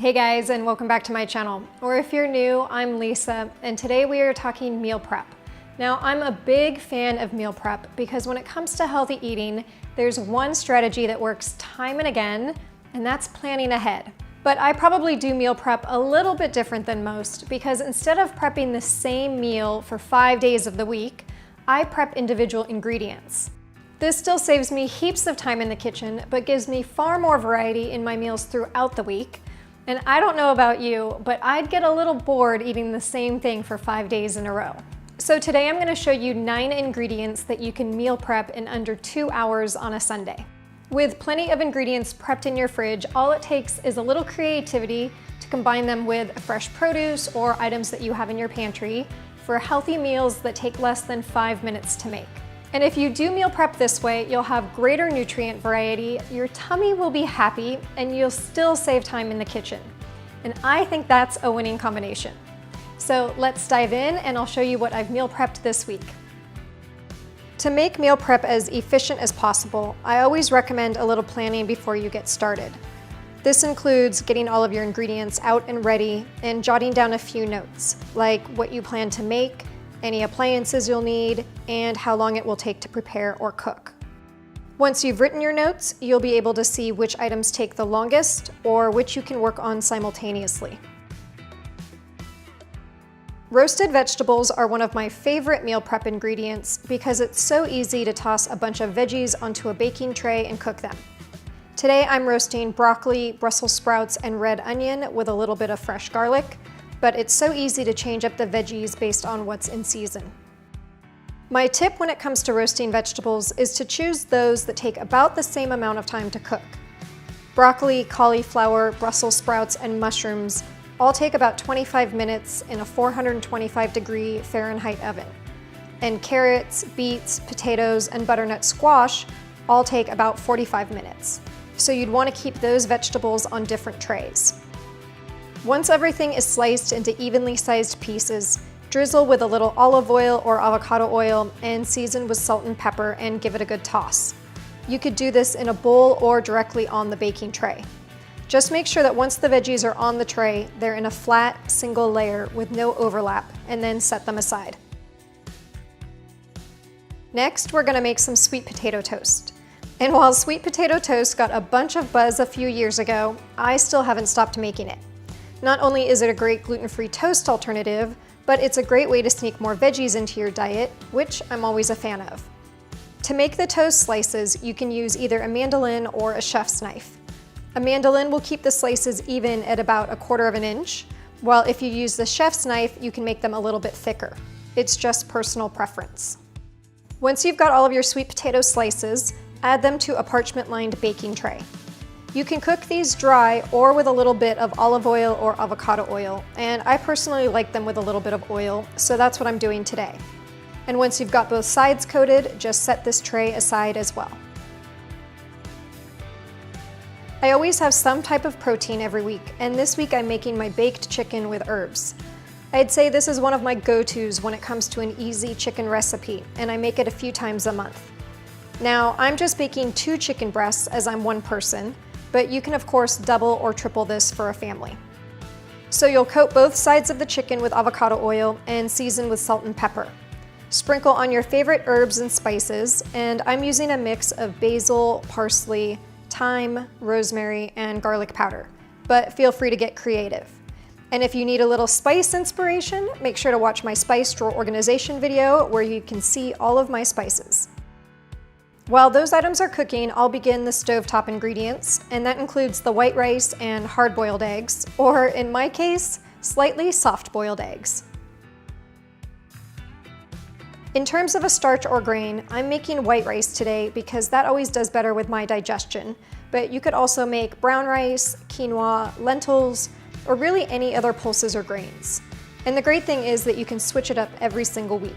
Hey guys, and welcome back to my channel. Or if you're new, I'm Lisa, and today we are talking meal prep. Now, I'm a big fan of meal prep because when it comes to healthy eating, there's one strategy that works time and again, and that's planning ahead. But I probably do meal prep a little bit different than most because instead of prepping the same meal for 5 days of the week, I prep individual ingredients. This still saves me heaps of time in the kitchen, but gives me far more variety in my meals throughout the week. And I don't know about you, but I'd get a little bored eating the same thing for 5 days in a row. So today I'm going to show you 9 ingredients that you can meal prep in under 2 hours on a Sunday. With plenty of ingredients prepped in your fridge, all it takes is a little creativity to combine them with fresh produce or items that you have in your pantry for healthy meals that take less than 5 minutes to make. And if you do meal prep this way, you'll have greater nutrient variety, your tummy will be happy, and you'll still save time in the kitchen. And I think that's a winning combination. So let's dive in and I'll show you what I've meal prepped this week. To make meal prep as efficient as possible, I always recommend a little planning before you get started. This includes getting all of your ingredients out and ready and jotting down a few notes, like what you plan to make, any appliances you'll need, and how long it will take to prepare or cook. Once you've written your notes, you'll be able to see which items take the longest or which you can work on simultaneously. Roasted vegetables are one of my favorite meal prep ingredients because it's so easy to toss a bunch of veggies onto a baking tray and cook them. Today I'm roasting broccoli, Brussels sprouts, and red onion with a little bit of fresh garlic, but it's so easy to change up the veggies based on what's in season. My tip when it comes to roasting vegetables is to choose those that take about the same amount of time to cook. Broccoli, cauliflower, Brussels sprouts, and mushrooms all take about 25 minutes in a 425-degree Fahrenheit oven. And carrots, beets, potatoes, and butternut squash all take about 45 minutes. So you'd want to keep those vegetables on different trays. Once everything is sliced into evenly sized pieces, drizzle with a little olive oil or avocado oil and season with salt and pepper and give it a good toss. You could do this in a bowl or directly on the baking tray. Just make sure that once the veggies are on the tray, they're in a flat, single layer with no overlap, and then set them aside. Next, we're going to make some sweet potato toast. And while sweet potato toast got a bunch of buzz a few years ago, I still haven't stopped making it. Not only is it a great gluten-free toast alternative, but it's a great way to sneak more veggies into your diet, which I'm always a fan of. To make the toast slices, you can use either a mandolin or a chef's knife. A mandolin will keep the slices even at about 1/4 inch, while if you use the chef's knife, you can make them a little bit thicker. It's just personal preference. Once you've got all of your sweet potato slices, add them to a parchment-lined baking tray. You can cook these dry or with a little bit of olive oil or avocado oil, and I personally like them with a little bit of oil, so that's what I'm doing today. And once you've got both sides coated, just set this tray aside as well. I always have some type of protein every week, and this week I'm making my baked chicken with herbs. I'd say this is one of my go-tos when it comes to an easy chicken recipe, and I make it a few times a month. Now, I'm just baking 2 chicken breasts as I'm one person, but you can of course double or triple this for a family. So you'll coat both sides of the chicken with avocado oil and season with salt and pepper. Sprinkle on your favorite herbs and spices, and I'm using a mix of basil, parsley, thyme, rosemary, and garlic powder, but feel free to get creative. And if you need a little spice inspiration, make sure to watch my spice drawer organization video where you can see all of my spices. While those items are cooking, I'll begin the stovetop ingredients, and that includes the white rice and hard-boiled eggs, or in my case, slightly soft-boiled eggs. In terms of a starch or grain, I'm making white rice today because that always does better with my digestion, but you could also make brown rice, quinoa, lentils, or really any other pulses or grains. And the great thing is that you can switch it up every single week.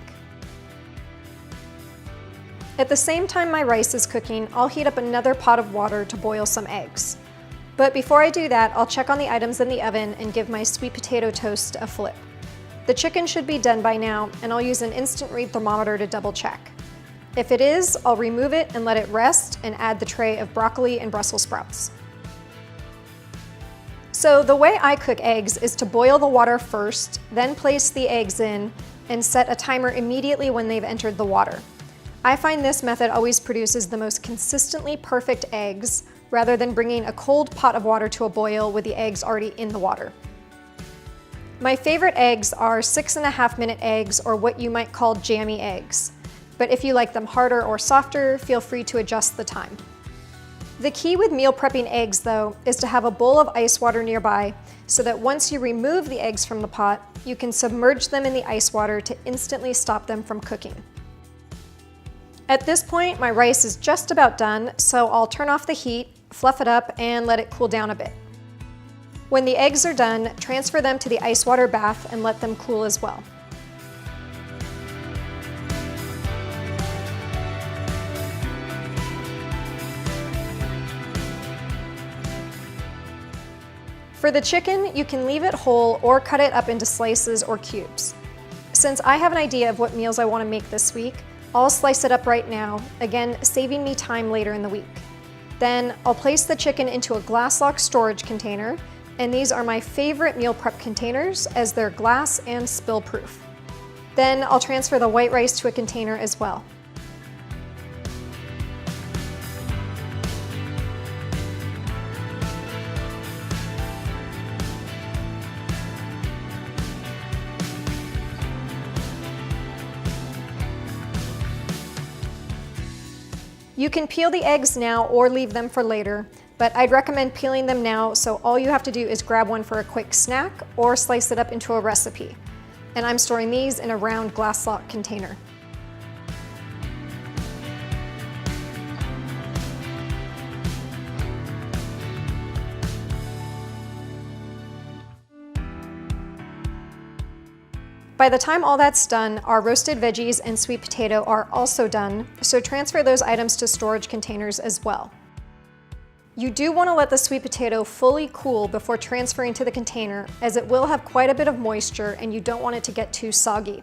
At the same time my rice is cooking, I'll heat up another pot of water to boil some eggs. But before I do that, I'll check on the items in the oven and give my sweet potato toast a flip. The chicken should be done by now, and I'll use an instant read thermometer to double check. If it is, I'll remove it and let it rest and add the tray of broccoli and Brussels sprouts. So the way I cook eggs is to boil the water first, then place the eggs in, and set a timer immediately when they've entered the water. I find this method always produces the most consistently perfect eggs, rather than bringing a cold pot of water to a boil with the eggs already in the water. My favorite eggs are 6.5-minute eggs, or what you might call jammy eggs. But if you like them harder or softer, feel free to adjust the time. The key with meal prepping eggs, though, is to have a bowl of ice water nearby so that once you remove the eggs from the pot, you can submerge them in the ice water to instantly stop them from cooking. At this point, my rice is just about done, so I'll turn off the heat, fluff it up, and let it cool down a bit. When the eggs are done, transfer them to the ice water bath and let them cool as well. For the chicken, you can leave it whole or cut it up into slices or cubes. Since I have an idea of what meals I want to make this week, I'll slice it up right now, again saving me time later in the week. Then I'll place the chicken into a glass-locked storage container, and these are my favorite meal prep containers as they're glass and spill-proof. Then I'll transfer the white rice to a container as well. You can peel the eggs now or leave them for later, but I'd recommend peeling them now, so all you have to do is grab one for a quick snack or slice it up into a recipe. And I'm storing these in a round glass lock container. By the time all that's done, our roasted veggies and sweet potato are also done, so transfer those items to storage containers as well. You do want to let the sweet potato fully cool before transferring to the container, as it will have quite a bit of moisture and you don't want it to get too soggy.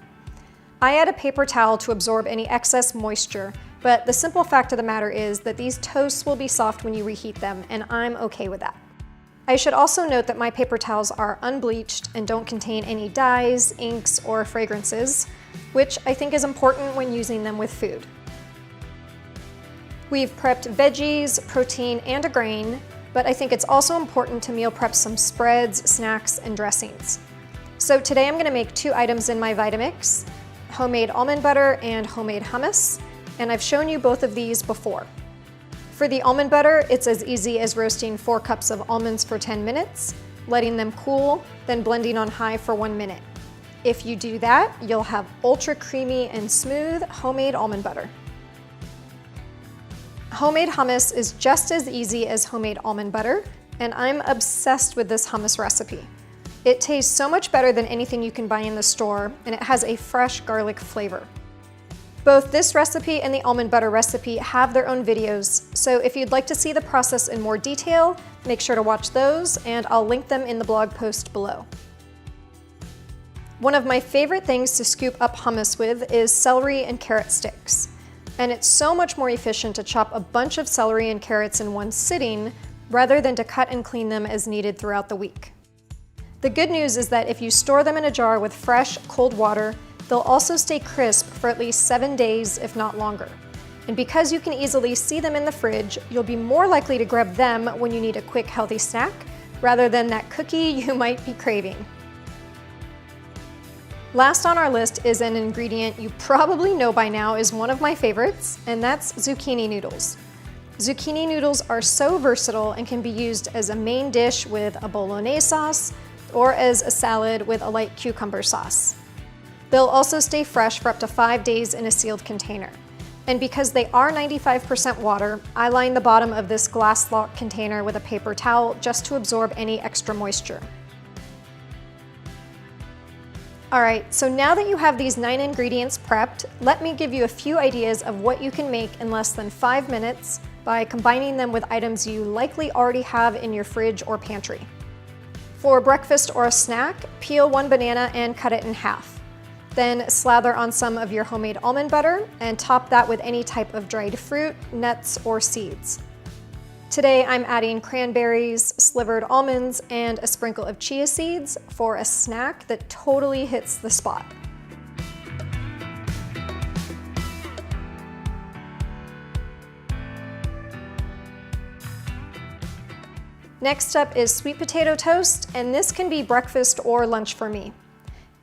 I add a paper towel to absorb any excess moisture, but the simple fact of the matter is that these toasts will be soft when you reheat them, and I'm okay with that. I should also note that my paper towels are unbleached and don't contain any dyes, inks, or fragrances, which I think is important when using them with food. We've prepped veggies, protein, and a grain, but I think it's also important to meal prep some spreads, snacks, and dressings. So today I'm going to make 2 items in my Vitamix, homemade almond butter and homemade hummus, and I've shown you both of these before. For the almond butter, it's as easy as roasting 4 cups of almonds for 10 minutes, letting them cool, then blending on high for 1 minute. If you do that, you'll have ultra creamy and smooth homemade almond butter. Homemade hummus is just as easy as homemade almond butter, and I'm obsessed with this hummus recipe. It tastes so much better than anything you can buy in the store, and it has a fresh garlic flavor. Both this recipe and the almond butter recipe have their own videos, so if you'd like to see the process in more detail, make sure to watch those, and I'll link them in the blog post below. One of my favorite things to scoop up hummus with is celery and carrot sticks. And it's so much more efficient to chop a bunch of celery and carrots in one sitting, rather than to cut and clean them as needed throughout the week. The good news is that if you store them in a jar with fresh, cold water, they'll also stay crisp for at least 7 days, if not longer. And because you can easily see them in the fridge, you'll be more likely to grab them when you need a quick, healthy snack, rather than that cookie you might be craving. Last on our list is an ingredient you probably know by now is one of my favorites, and that's zucchini noodles. Zucchini noodles are so versatile and can be used as a main dish with a bolognese sauce, or as a salad with a light cucumber sauce. They'll also stay fresh for up to 5 days in a sealed container. And because they are 95% water, I line the bottom of this glass lock container with a paper towel just to absorb any extra moisture. All right, so now that you have these 9 ingredients prepped, let me give you a few ideas of what you can make in less than 5 minutes by combining them with items you likely already have in your fridge or pantry. For breakfast or a snack, peel 1 banana and cut it in half. Then slather on some of your homemade almond butter and top that with any type of dried fruit, nuts, or seeds. Today I'm adding cranberries, slivered almonds, and a sprinkle of chia seeds for a snack that totally hits the spot. Next up is sweet potato toast, and this can be breakfast or lunch for me.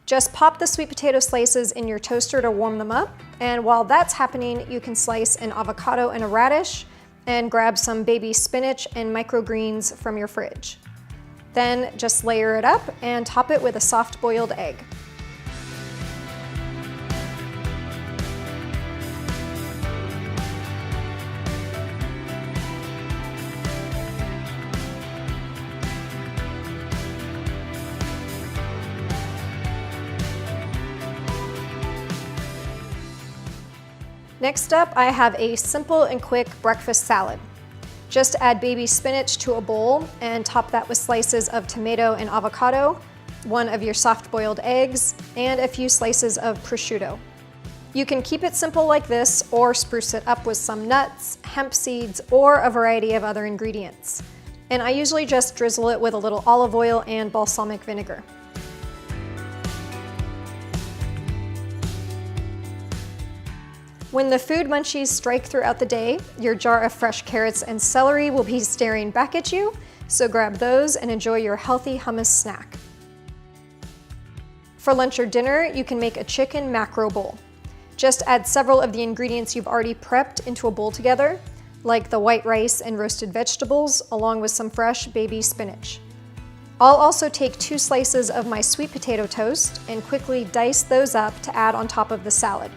Just pop the sweet potato slices in your toaster to warm them up, and while that's happening, you can slice an avocado and a radish, and grab some baby spinach and microgreens from your fridge. Then just layer it up and top it with a soft-boiled egg. Next up, I have a simple and quick breakfast salad. Just add baby spinach to a bowl and top that with slices of tomato and avocado, one of your soft-boiled eggs, and a few slices of prosciutto. You can keep it simple like this or spruce it up with some nuts, hemp seeds, or a variety of other ingredients. And I usually just drizzle it with a little olive oil and balsamic vinegar. When the food munchies strike throughout the day, your jar of fresh carrots and celery will be staring back at you, so grab those and enjoy your healthy hummus snack. For lunch or dinner, you can make a chicken macro bowl. Just add several of the ingredients you've already prepped into a bowl together, like the white rice and roasted vegetables, along with some fresh baby spinach. I'll also take 2 slices of my sweet potato toast and quickly dice those up to add on top of the salad.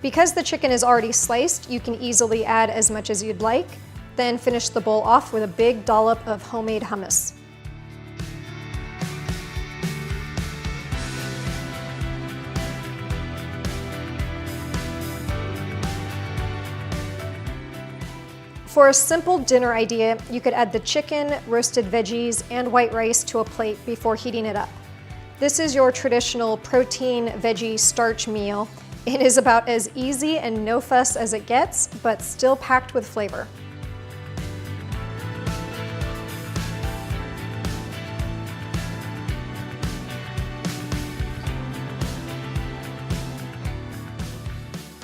Because the chicken is already sliced, you can easily add as much as you'd like, then finish the bowl off with a big dollop of homemade hummus. For a simple dinner idea, you could add the chicken, roasted veggies, and white rice to a plate before heating it up. This is your traditional protein, veggie, starch meal. It is about as easy and no fuss as it gets, but still packed with flavor.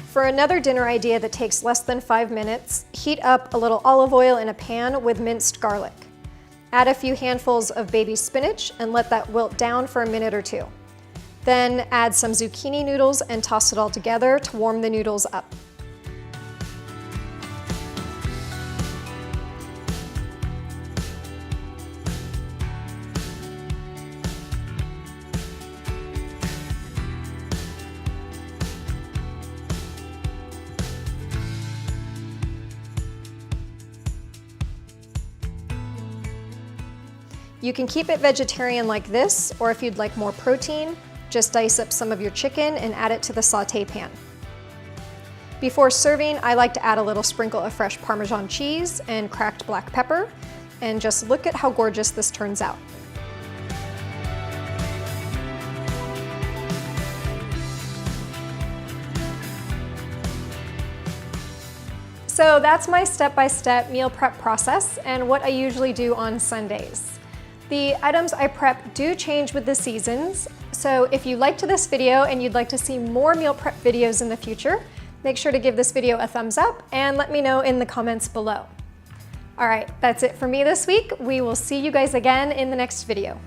For another dinner idea that takes less than 5 minutes, heat up a little olive oil in a pan with minced garlic. Add a few handfuls of baby spinach and let that wilt down for a minute or 2. Then add some zucchini noodles and toss it all together to warm the noodles up. You can keep it vegetarian like this, or if you'd like more protein, just dice up some of your chicken and add it to the sauté pan. Before serving, I like to add a little sprinkle of fresh Parmesan cheese and cracked black pepper, and just look at how gorgeous this turns out. So that's my step-by-step meal prep process and what I usually do on Sundays. The items I prep do change with the seasons, so if you liked this video and you'd like to see more meal prep videos in the future, make sure to give this video a thumbs up and let me know in the comments below. All right, that's it for me this week. We will see you guys again in the next video.